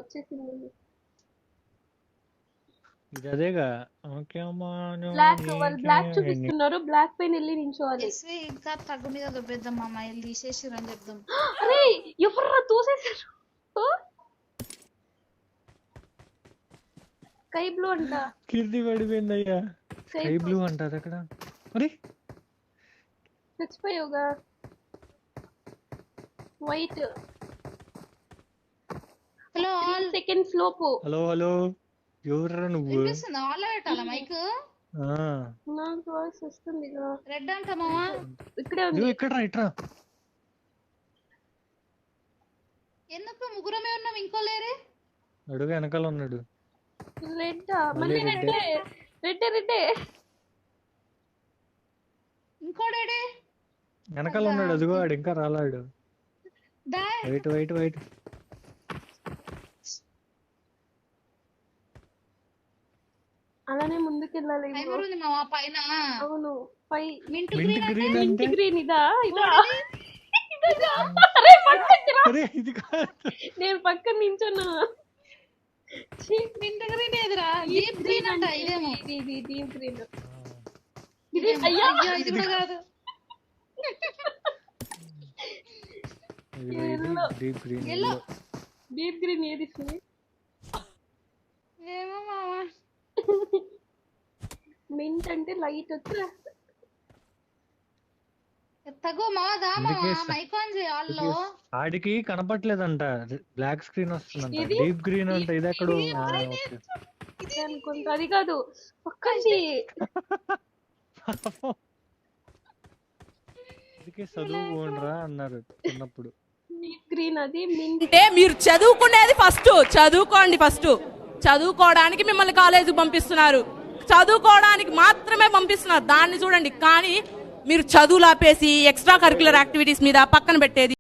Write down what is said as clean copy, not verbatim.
వచ్చేసింది. ఇది అదేగా. ఓకే అమ్మా బ్లాక్ వాళ్ళు బ్లాక్ చూపిస్తున్నారు. బ్లాక్ పైన వెళ్ళి నించోవాలి. ఎస్వి ఇంకా తగ్గు మీద దొబ్బేద్దాం మామ, వెళ్ళి తీసేసిర్రు అని చెప్దాం. అరే ఎవర్రా తోసేసారు. స్కై బ్లూ అంట. కీర్తి పడిపోయిందయ్యా. స్కై బ్లూ అంటారు అక్కడ. మరి చచ్చిపోయావుగా. వైట్. హలో ఆల్ సెకండ్స్ లోపు. హలో హలో ఎవర్రా నువ్వు? వినిపిస్తుందా? ఆల్ పెట్టాలా మైక్? నాకు వాయిస్ వస్తుంది. రెడ్ అంట మామ. ఇక్కడే ఉంది. నువ్వు ఇక్కడ ఇట్రా. ఎందుకు ముగ్గురమే ఉన్నాం, ఇంకో లేరే? అడుగు వెనకాల ఉన్నాడు. రెడ్ మళ్ళీ రెడ్డే రెడ్డే రెడ్డే. ఇంకోడేడే? వెనకాల ఉన్నాడు. అదిగో వాడు ఇంకా రాలాడు. దా వైట్ వైట్ వైట్. అలానే ముందుకెళ్ళాలి. టైమర్ ఉంది మామ పైన. అవును పై మింట్ మింట్ గ్రీన్ మింట్ అంటే గ్రీన్. ఇదా ఇదా? అరే ఇది కాదు. నేను పక్కన నించున్నా. మింట్ గ్రీన్ ఎదురా? డీప్ గ్రీన్ అంట. ఇదేమో ఇది డీప్ గ్రీన్. ఇది. అయ్యో ఇది కూడా కాదు. Deep green. Yellow. Deep green ఏది? ఏమో మామ. మింట్ అంటే లైట్ వచ్చి తగ్గో మామ. దా మామ, మైక్ ఆన్ చేయి. ఆల్లో ఆడికి కనపట్లేదంట. బ్లాక్ స్క్రీన్ వస్తుందంట. ఇది? డీప్ గ్రీన్ అంటే ఇది ఎక్కడ? అనుకుంటా. అది కాదు పక్కండి. అందుకే చదువుకోండిరా అన్నారు చిన్నప్పుడు. డీప్ గ్రీన్ అది మింట్. అంటే మీరు చదువుకునేది ఫస్ట్ చదువుకోండి. ఫస్ట్ చదువుకోవడానికి మిమ్మల్ని కాలేజీకి పంపిస్తున్నారు, చదువుకోవడానికి మాత్రమే పంపిస్తున్నారు. దాన్ని చూడండి. కానీ మీరు చదువులు ఆపేసి ఎక్స్ట్రా కరిక్యులర్ యాక్టివిటీస్ మీద పక్కన పెట్టేది